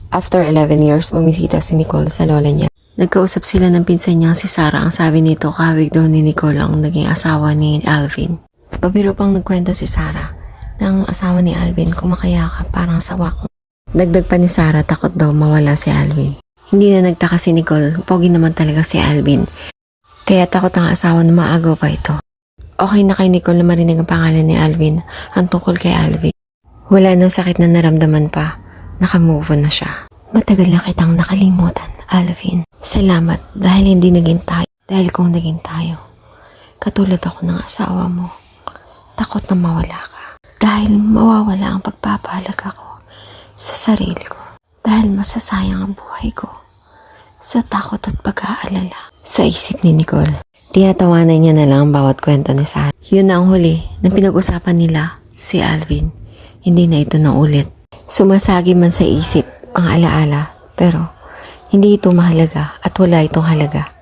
After 11 years, bumisita si Nicole sa lola niya. Nagkausap sila ng pinsan niya si Sarah. Ang sabi nito, kahawig daw ni Nicole ang naging asawa ni Alvin. Pabiro pang nagkwento si Sarah na ang asawa ni Alvin kumakayakap parang sawak. Dagdag pa ni Sarah, takot daw mawala si Alvin. Hindi na nagtaka si Nicole, pogi naman talaga si Alvin. Kaya takot ang asawa na maagaw pa ito. Okay na kay Nicole na marinig ang pangalan ni Alvin, ang tungkol kay Alvin. Wala nang sakit na naramdaman pa, nakamove on na siya. Matagal na kitang nakalimutan, Alvin. Salamat dahil hindi naging tayo. Dahil kung naging tayo, katulad ako ng asawa mo, takot na mawala ka. Dahil mawawala ang pagpapahalaga ko sa sarili ko. Dahil masasayang ang buhay ko sa takot at pag-aalala. Sa isip ni Nicole, tiyatawanan niya na lang ang bawat kwento ni Sarah. Yun na ang huli na pinag-usapan nila, si Alvin. Hindi na ito naulit. Sumasagi man sa isip ang alaala, pero hindi ito mahalaga at wala itong halaga.